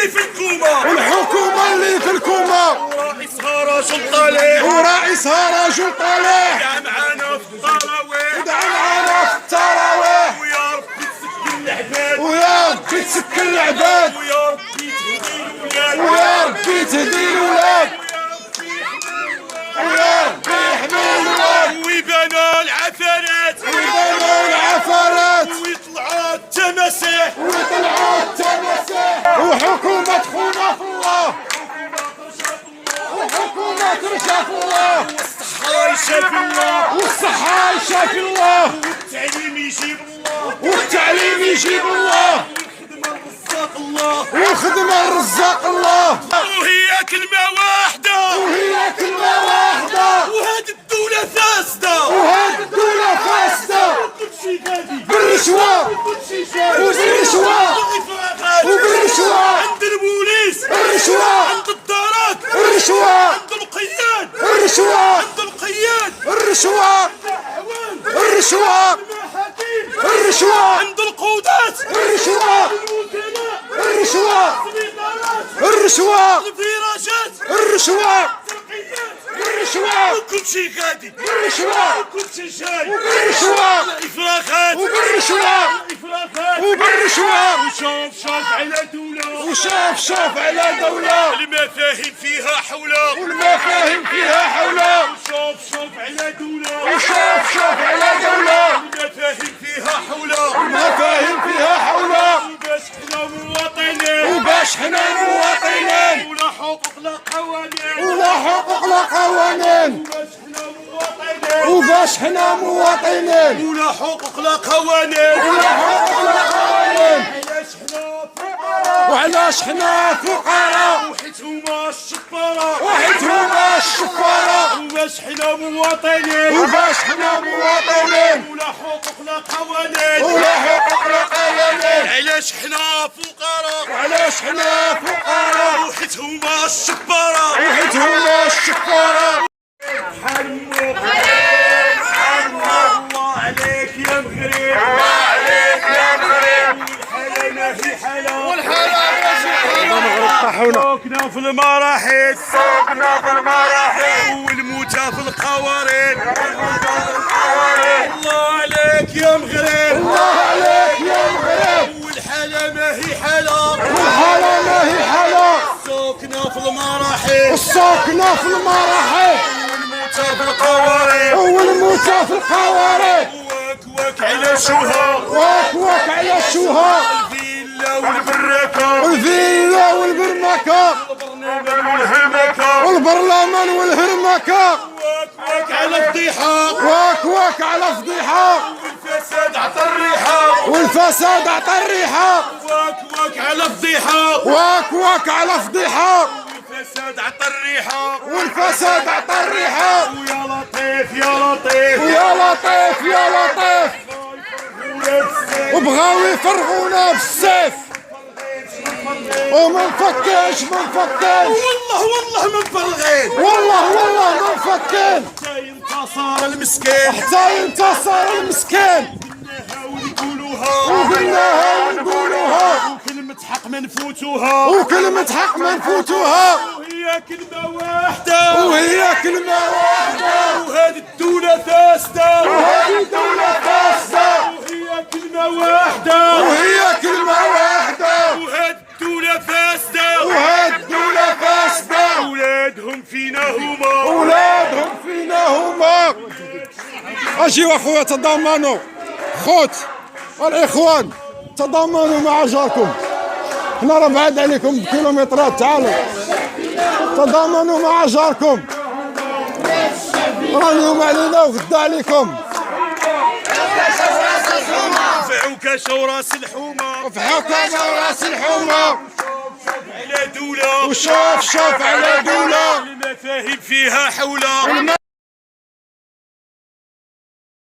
اللي في الكومة، والحكومة اللي في الكومة، ورئيسها رجل طالح، ورئيسها رجل طالح، ودعا معانا في التراويح، ودعا معانا في التراويح، ويا ربي تسكن العباد، ويا ربي تسكن العباد، ويا ربي تهدي الولاد، ويا ربي يحمي الولاد، ويبانوا العفارات، ويبانوا العفارات، ويطلعوا التماسيح، ويطلعوا التماسيح، وحكومة خونا في الله، وحكومة ترجع في الله، والصحة يشافي الله، والصحة يشافي الله، والتعليم يجيب الله، والتعليم يجيب الله، والخدمة الرزاق الله، والخدمة رزاق الله، وهي كلمة واحدة، وهي كلمة واحدة، وهذه الدولة فاسدة، وهذه الدولة فاسدة، كلشي غادي بالرشوة، كلشي جاي، وبالرشوة، بالإفراغات، وبالرشوة، عند البوليس، الرشوة، عند الدارات، الرشوة، عند القياد، الرشوة، عند القياد، الرشوة، الأعوان، الرشوة، المحاكم، الرشوة، عند القودات، الرشوة، الوكلاء، الرشوة، السبيطارات، الرشوة، الفراجات، الرشوة، الترقيات، الرشوة، وكلشي غادي، الرشوة، وكلشي جاي، الرشوة، الإفراغات، وبالرشوة، الإفراغات، وبالرشوة، وشوف على دولة، وشاف على دولة، المفاهيم فيها حولها، والمفاهيم فيها حولها، شوف على دولة، وشاف على دولة، المفاهيم فيها حولها، المفاهيم فيها حولها، وباش حنا مواطنين، وباش حنا مواطنين، ولا حقوق لا قوانين، ولا حقوق لا قوانين، وباش حنا مواطنين، وباش حنا مواطنين، ولا حقوق لا قوانين، ولا حقوق لا قوانين، علاش حنا فقراء، وعلاش حنا فقراء، وحيت هما الشطارة، وحيت هما الشفارة، وباش حنا مواطنين، وباش حنا مواطنين، ولا حقوق لا قوانين، ولا حقوق لا قوانين، علاش حنا فقراء، وعلاش حنا فقراء، وحيت هما الشطارة، وحيت هما الشفارة. حمو الله عليك يا مغرب، الله عليك يا مغرب، والحلا ما في حلا، والحلا ما في حلا، سوقنا في المراحل، سوقنا في المراحل، والموتى في القوارير، الله عليك يا مغرب، الله عليك يا مغرب، والحلا ما هي حلا، والحالة ما هي حلا، سوقنا في المراحل، الساكنة في المراحل، والموتى في القوارير، والموتى في القوارب، واك على شوها، واك على الشوها، الفيلا والبراكة، والفيلا والبرمكة، البرنامج والهمكة، والبرلمان والهرمكة، واك على فضيحة، واك على فضيحة، والفساد عطى الريحة، والفساد عطى الريحة، واك على فضيحة، واك على فضيحة، والفساد عطى الريحة، والفساد عطى الريحة، ويا لطيف يا لطيف، ويا لطيف يا لطيف، ولاد السيف، وبغاو يفرغونا بالسيف، وما نفكرش ما نفكرش، والله ما مفرغين، والله ما نفكر، حتى ينتصر المسكين، حتى ينتصر المسكين، وقلناها ونقولوها، ونقولوها، وكلمة حق ما نفوتوها، وكلمة حق ما نفوتوها، وهي كلمة واحدة، وهي كلمة واحدة، وهذه الدولة فاسدة، وهذه الدولة فاسدة، وهي كلمة واحدة، وهي كلمة واحدة، وهذه الدولة فاسدة، وهذه الدولة فاسدة، أولادهم فينا هما، أولادهم فينا هما. أجيو أخويا تضامنوا، خوت والإخوان تضامنوا مع جاركم، حنا راه بعاد عليكم بكيلومترات، تعالوا تضامنوا مع جاركم، راه اليوم علينا وغدا عليكم، فعوكاش وراس الحومة، وفي حكامة وراس الحومة، على دولة، وشوف على دولة، المفاهيم فيها حولها.